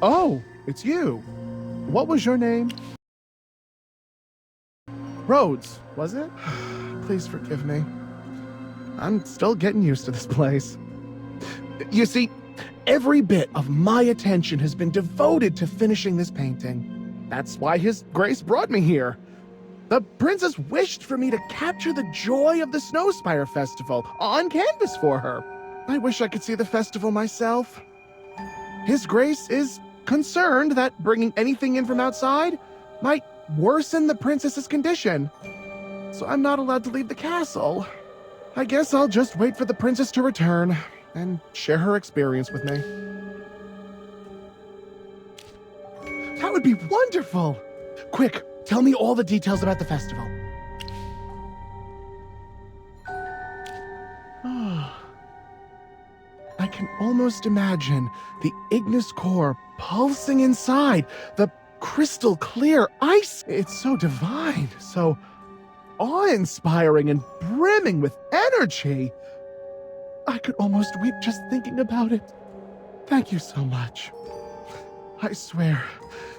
Oh, it's you. What was your name? Rhodes, was it? Please forgive me. I'm still getting used to this place. You see, every bit of my attention has been devoted to finishing this painting. That's why His Grace brought me here. The princess wished for me to capture the joy of the Snowspire Festival on canvas for her. I wish I could see the festival myself. His Grace is concerned that bringing anything in from outside might worsen the princess's condition. So I'm not allowed to leave the castle. I guess I'll just wait for the princess to return and share her experience with me. That would be wonderful! Quick, tell me all the details about the festival. I can almost imagine the Ignis core pulsing inside, the crystal clear ice. It's so divine, so awe-inspiring and brimming with energy. I could almost weep just thinking about it. Thank you so much. I swear,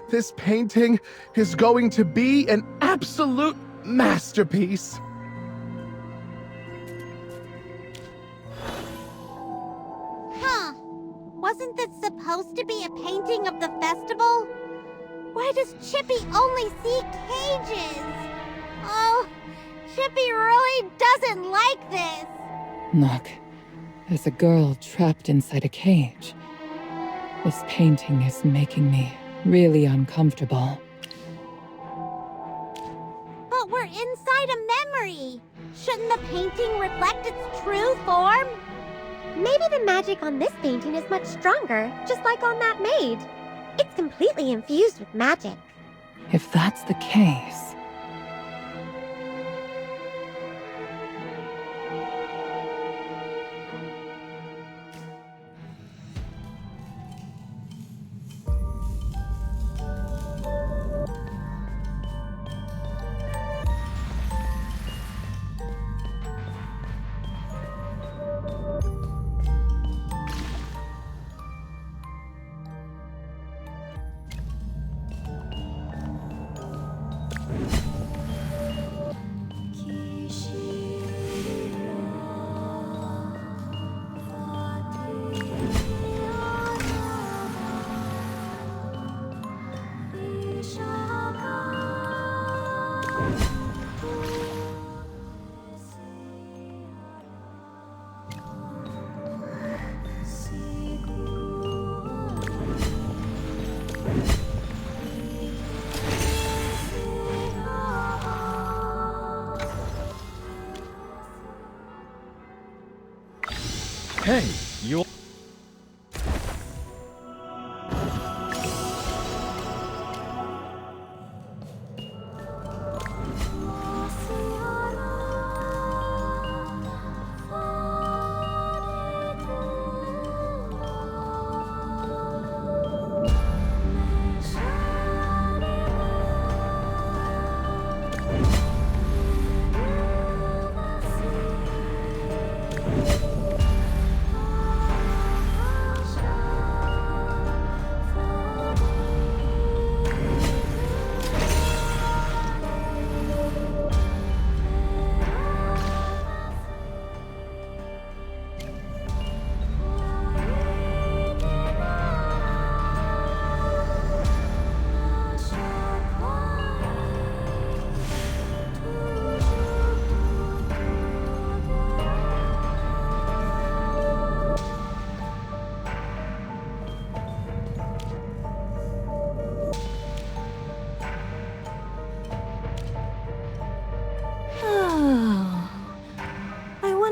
this painting is going to be an absolute masterpiece.
Wasn't this supposed to be a painting of the festival? Why does Chippy only see cages? Oh, Chippy really doesn't like this.
Look, there's a girl trapped inside a cage. This painting is making me really uncomfortable.
But we're inside a memory. Shouldn't the painting reflect its true form?
Maybe the magic on this painting is much stronger, just like on that maid. It's completely infused with magic.
If that's the case...
Hey, you...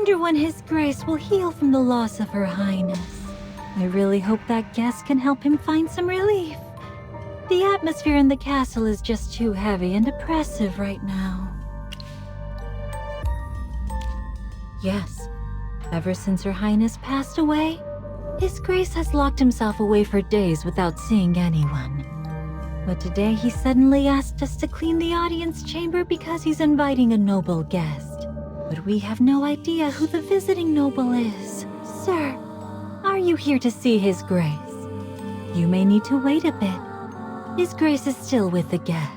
wonder when His Grace will heal from the loss of Her Highness. I really hope that guest can help him find some relief. The atmosphere in the castle is just too heavy and oppressive right now. Yes, ever since Her Highness passed away, His Grace has locked himself away for days without seeing anyone. But today he suddenly asked us to clean the audience chamber because he's inviting a noble guest. But we have no idea who the visiting noble is. Sir, are you here to see His Grace? You may need to wait a bit. His Grace is still with the guest.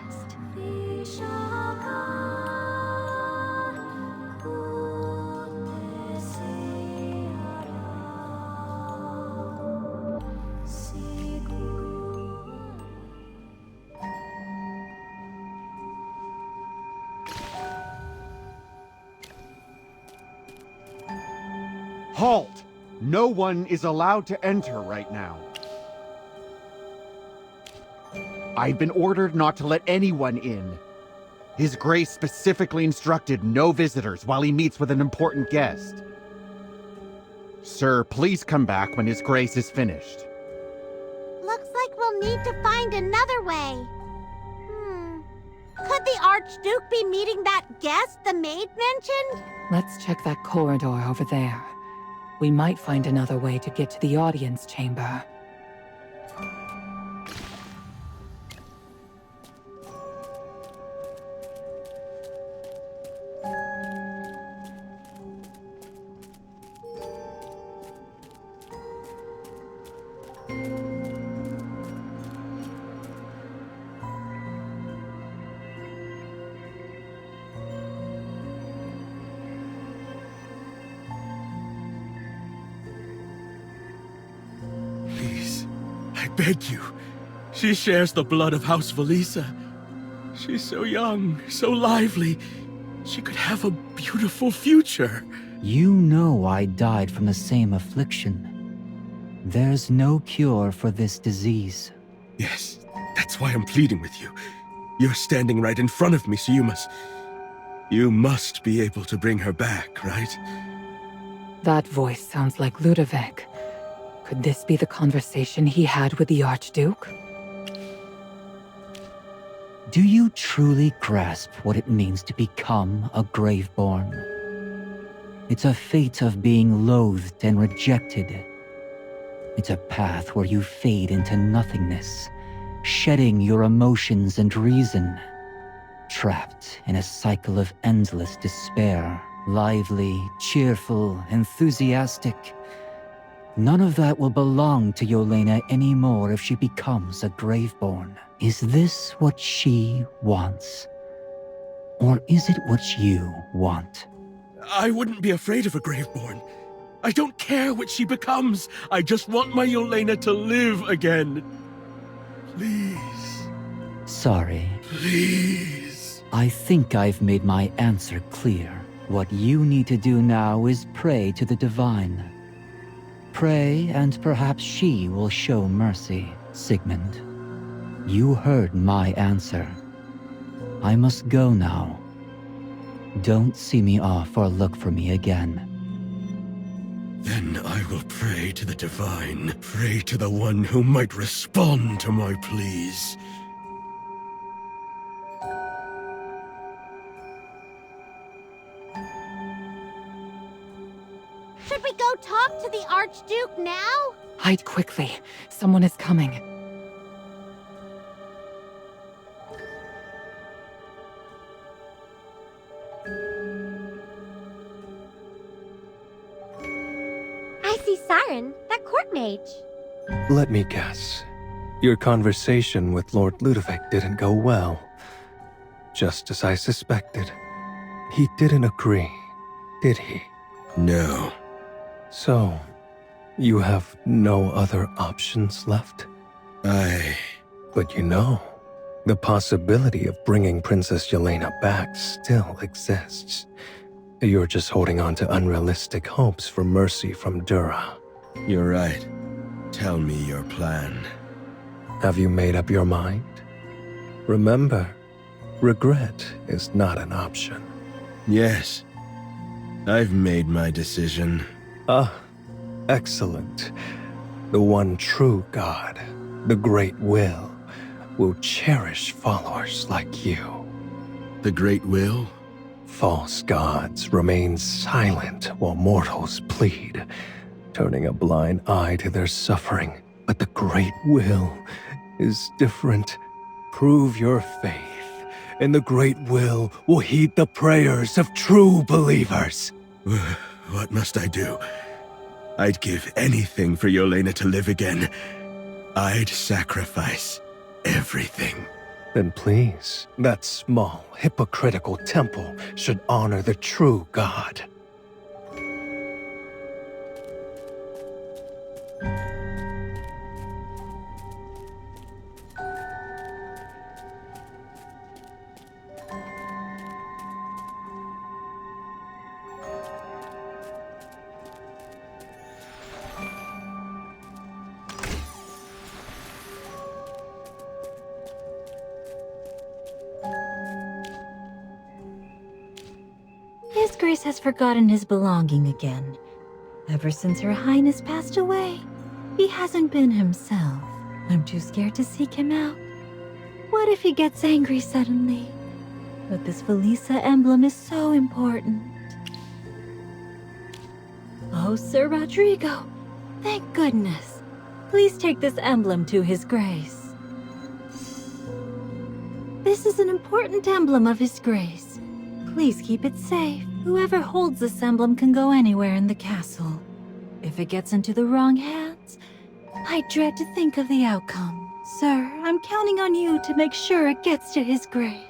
Halt! No one is allowed to enter right now. I've been ordered not to let anyone in. His Grace specifically instructed no visitors while he meets with an important guest. Sir, please come back when His Grace is finished.
Looks like we'll need to find another way. Could the Archduke be meeting that guest the maid mentioned?
Let's check that corridor over there. We might find another way to get to the audience chamber.
I beg you. She shares the blood of House Valisa. She's so young, so lively. She could have a beautiful future.
You know I died from the same affliction. There's no cure for this disease.
Yes, that's why I'm pleading with you. You're standing right in front of me, so you must be able to bring her back, right?
That voice sounds like Ludovic. Could this be the conversation he had with the Archduke?
Do you truly grasp what it means to become a Graveborn? It's a fate of being loathed and rejected. It's a path where you fade into nothingness, shedding your emotions and reason, trapped in a cycle of endless despair, lively, cheerful, enthusiastic. None of that will belong to Yelena anymore if she becomes a Graveborn. Is this what she wants? Or is it what you want?
I wouldn't be afraid of a Graveborn. I don't care what she becomes. I just want my Yelena to live again. Please.
Sorry.
Please.
I think I've made my answer clear. What you need to do now is pray to the Divine. Pray, and perhaps she will show mercy. Sigmund, you heard my answer. I must go now. Don't see me off or look for me again.
Then I will pray to the Divine. Pray to the one who might respond to my pleas.
Should we go talk to the Archduke now?
Hide quickly. Someone is coming.
I see Siren, that court mage.
Let me guess. Your conversation with Lord Ludovic didn't go well. Just as I suspected. He didn't agree, did he?
No.
So, you have no other options left? But you know, the possibility of bringing Princess Yelena back still exists. You're just holding on to unrealistic hopes for mercy from Dura.
You're right. Tell me your plan.
Have you made up your mind? Remember, regret is not an option.
Yes. I've made my decision.
Ah, excellent. The one true God, the Great will cherish followers like you.
The Great Will?
False gods remain silent while mortals plead, turning a blind eye to their suffering. But the Great Will is different. Prove your faith, and the Great Will heed the prayers of true believers.
What must I do? I'd give anything for Yelena to live again. I'd sacrifice everything.
Then please, that small, hypocritical temple should honor the true God.
His Grace has forgotten his belonging again. Ever since Her Highness passed away, he hasn't been himself. I'm too scared to seek him out. What if he gets angry suddenly? But this Felisa emblem is so important. Oh, Sir Rodrigo, thank goodness. Please take this emblem to His Grace. This is an important emblem of His Grace. Please keep it safe. Whoever holds this emblem can go anywhere in the castle. If it gets into the wrong hands, I dread to think of the outcome. Sir, I'm counting on you to make sure it gets to His Grace.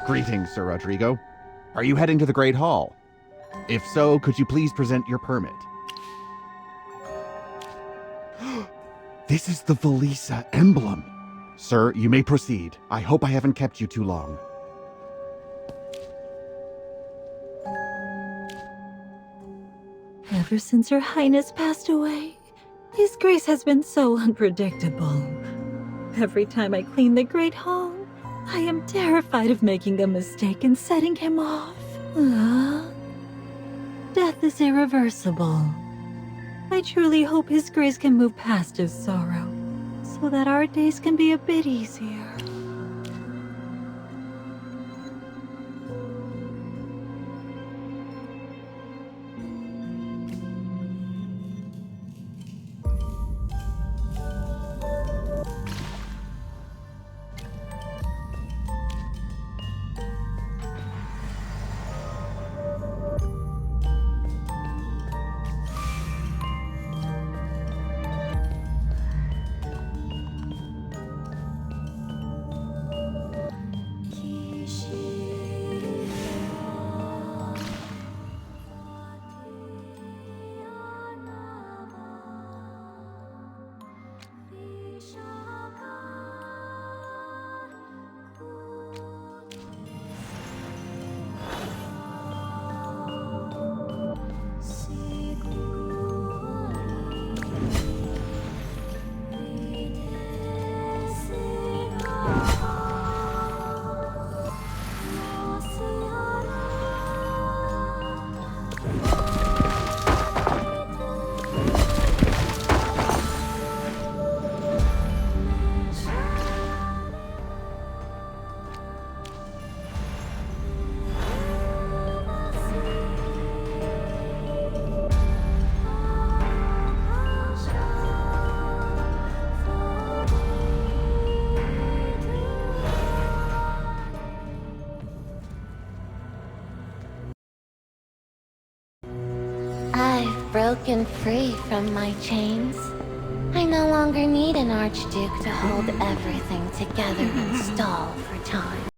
Greetings, Sir Rodrigo. Are you heading to the Great Hall? If so, could you please present your permit? This is the Felisa emblem. Sir, you may proceed. I hope I haven't kept you too long.
Ever since Her Highness passed away, His Grace has been so unpredictable. Every time I clean the Great Hall, I am terrified of making a mistake and setting him off. Death is irreversible. I truly hope His Grace can move past his sorrow, so that our days can be a bit easier.
I've broken free from my chains. I no longer need an Archduke to hold everything together and stall for time.